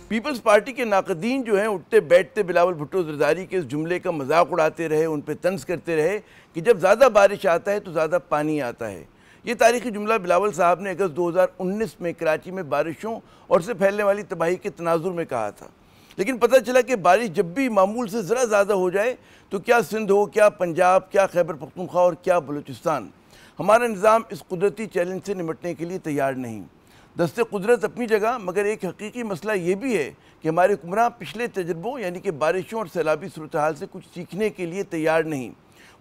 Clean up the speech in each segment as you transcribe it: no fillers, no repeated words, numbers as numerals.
Peoples party के नाकदीन जो हैं उठते बैठते बिलावल भुट्टो ज़रदारी के इस जुमले का मजाक उड़ाते रहे, उन पर तंज करते रहे कि जब ज़्यादा बारिश आता है तो ज़्यादा पानी आता है। ये तारीखी जुमला बिलावल साहब ने अगस्त 2019 में कराची में बारिशों और उससे फैलने वाली तबाही के तनाजुर में कहा था। लेकिन पता चला कि बारिश जब भी मामूल से ज़रा ज़्यादा हो जाए तो क्या सिंध हो, क्या पंजाब, क्या खैबर पख्तूनख्वा और क्या बलूचिस्तान, हमारा निज़ाम इस कुदरती चैलेंज से निपटने के लिए तैयार नहीं। दस्ते कुदरत अपनी जगह, मगर एक हकीकी मसला ये भी है कि हमारे हुक्मरान पिछले तजर्बों यानी कि बारिशों और सैलाबी सूरत हाल से कुछ सीखने के लिए तैयार नहीं।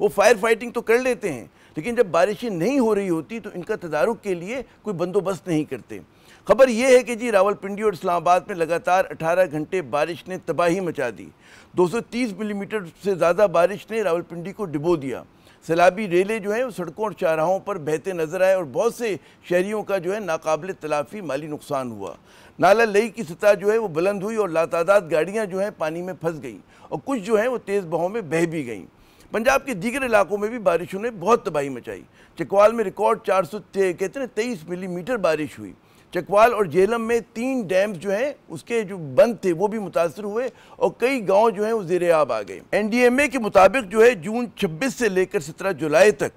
वो फायर फाइटिंग तो कर लेते हैं, लेकिन जब बारिशें नहीं हो रही होती तो इनका तदारुक के लिए कोई बंदोबस्त नहीं करते। खबर यह है कि जी रावलपिंडी और इस्लामाबाद में लगातार 18 घंटे बारिश ने तबाही मचा दी। 230 मिलीमीटर से ज़्यादा बारिश ने रावलपिंडी को डुबो दिया। सैलाबी रेले जो हैं वो सड़कों और चौराहों पर बहते नजर आए और बहुत से शहरियों का जो है नाकाबिल तलाफ़ी माली नुकसान हुआ। नाला लई की सतह जो है वो बुलंद हुई और लातादाद गाड़ियाँ जो हैं पानी में फंस गईं और कुछ जो हैं वो तेज़ बहाव में बह भी गईं। पंजाब के दीगर इलाकों में भी बारिशों ने बहुत तबाही मचाई। चकवाल में रिकॉर्ड 423 मिलीमीटर बारिश हुई। चकवाल और झेलम में 3 डैम्स जो हैं उसके जो बंद थे वो भी मुतासर हुए और कई गांव जो हैं वो ज़ेरे आब आ गए। NDMA के मुताबिक जो है जून 26 से लेकर 17 जुलाई तक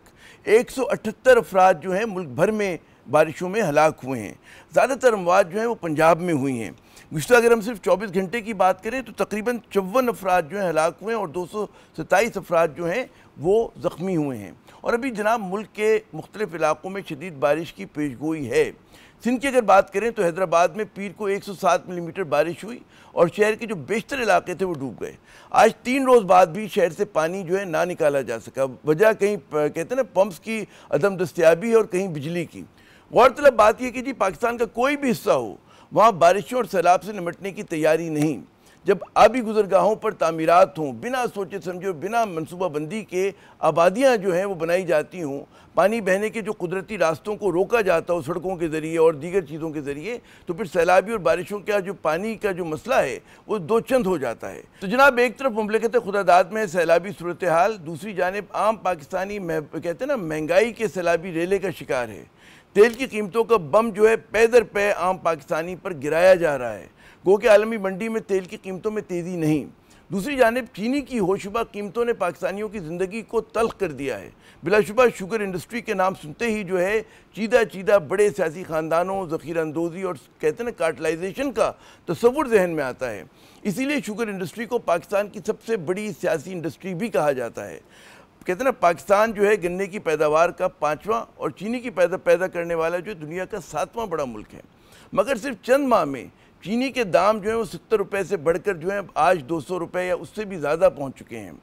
178 अफराद जो हैं मुल्क भर में बारिशों में हलाक हुए हैं। ज़्यादातर अमवात जो हैं वो पंजाब में हुई हैं। गुज़श्ता अगर हम सिर्फ 24 घंटे की बात करें तो तकरीबन 54 अफराद जो हैं हलाक हुए हैं और 227 अफराद जो हैं वो ज़ख्मी हुए हैं। और अभी जनाब मुल्क के मुख्तलिफ इलाकों में शदीद बारिश की पेशगोई है। सिंध की अगर बात करें तो हैदराबाद में पीर को 107 मिलीमीटर बारिश हुई और शहर के जो बेशतर इलाके थे वो डूब गए। आज 3 रोज़ बाद भी शहर से पानी जो है ना निकाला जा सका। वजह कहीं कहते हैं ना पंप्स की अदम दस्तियाबी और कहीं बिजली की। गौरतलब बात यह कि जी पाकिस्तान का कोई भी हिस्सा हो वहाँ बारिशों और सैलाब से निपटने की तैयारी नहीं। जब आबी गुजरगाहों पर तामीरात हों, बिना सोचे समझे, बिना मनसूबाबंदी के आबादियाँ जो हैं वो बनाई जाती हों, पानी बहने के जो कुदरती रास्तों को रोका जाता हो सड़कों के ज़रिए और दीगर चीज़ों के ज़रिए, तो फिर सैलाबी और बारिशों का जो पानी का जो मसला है वो दो चंद हो जाता है। तो जनाब एक तरफ मुमलिकत खुदादाद में सैलाबी सूरत हाल, दूसरी जानिब आम पाकिस्तानी कहते हैं ना महंगाई के सैलाबी रेले का शिकार है। तेल की कीमतों का बम जो है पे दर पे आम पाकिस्तानी पर गिराया जा रहा है। गो के आलमी मंडी में तेल की कीमतों में तेज़ी नहीं। दूसरी जानिब चीनी की होशुबा कीमतों ने पाकिस्तानियों की ज़िंदगी को तल्ख कर दिया है। बिलाशुबा शुगर इंडस्ट्री के नाम सुनते ही जो है चीदा चीदा बड़े सियासी ख़ानदानों, ज़ख़ीरा अंदोज़ी और कहते हैं ना कार्टलाइजेशन का तस्वुर जहन में आता है। इसीलिए शुगर इंडस्ट्री को पाकिस्तान की सबसे बड़ी सियासी इंडस्ट्री भी कहा जाता है। कहते हैं ना पाकिस्तान जो है गन्ने की पैदावार का 5वां और चीनी की पैदा करने वाला जो दुनिया का 7वां बड़ा मुल्क है। मगर सिर्फ चंद माह में चीनी के दाम जो है वो 70 रुपये से बढ़कर जो है आज 200 रुपये या उससे भी ज़्यादा पहुंच चुके हैं।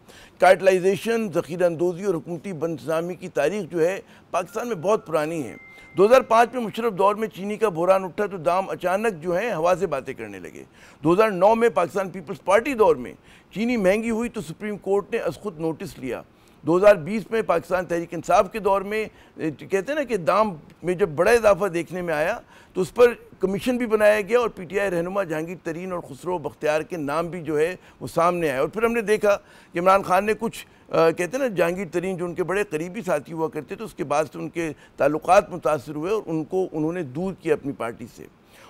कार्टलाइजेशन, ज़ख़ीरा अंदोज़ी और हुकूमती बदनिज़ामी की तारीख जो है पाकिस्तान में बहुत पुरानी है। 2005 में मुशर्रफ दौर में चीनी का बहरान उठा तो दाम अचानक जो है हवा से बातें करने लगे। 2009 में पाकिस्तान पीपल्स पार्टी दौर में चीनी महंगी हुई तो सुप्रीम कोर्ट ने अज़ खुद नोटिस लिया। 2020 में पाकिस्तान तहरीक इंसाफ के दौर में कहते हैं ना कि दाम में जब बड़ा इजाफा देखने में आया तो उस पर कमीशन भी बनाया गया और PTI रहनुमा जहांगीर तरीन और खुसरो बख्तियार के नाम भी जो है वो सामने आए। और फिर हमने देखा कि इमरान खान ने कुछ कहते हैं ना जहांगीर तरीन जो उनके बड़े करीबी साथी हुआ करते थे उसके बाद से उनके ताल्लुकात मुतासर हुए और उन्होंने दूर किया अपनी पार्टी से।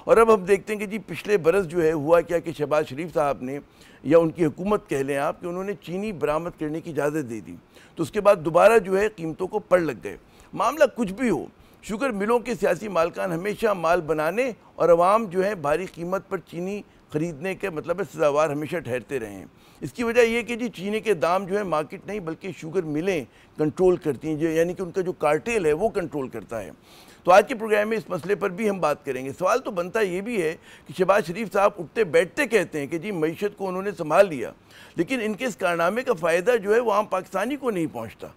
और अब हम देखते हैं कि जी पिछले बरस जो है हुआ क्या कि शहबाज शरीफ साहब ने या उनकी हुकूमत कह लें आप कि उन्होंने चीनी बरामद करने की इजाज़त दे दी तो उसके बाद दोबारा जो है कीमतों को पड़ लग गए। मामला कुछ भी हो, शुगर मिलों के सियासी मालकान हमेशा माल बनाने और अवाम जो है भारी कीमत पर चीनी ख़रीदने के मतलब है सज़ावार हमेशा ठहरते रहे हैं। इसकी वजह यह कि जी चीनी के दाम जो है मार्केट नहीं बल्कि शुगर मिलें कंट्रोल करती हैं, जो यानी कि उनका जो कार्टेल है वो कंट्रोल करता है। तो आज के प्रोग्राम में इस मसले पर भी हम बात करेंगे। सवाल तो बनता ये भी है कि शहबाज शरीफ साहब उठते बैठते कहते हैं कि जी मईशत को उन्होंने संभाल लिया, लेकिन इनके इस कारनामे का फ़ायदा जो है वो आम पाकिस्तानी को नहीं पहुँचता।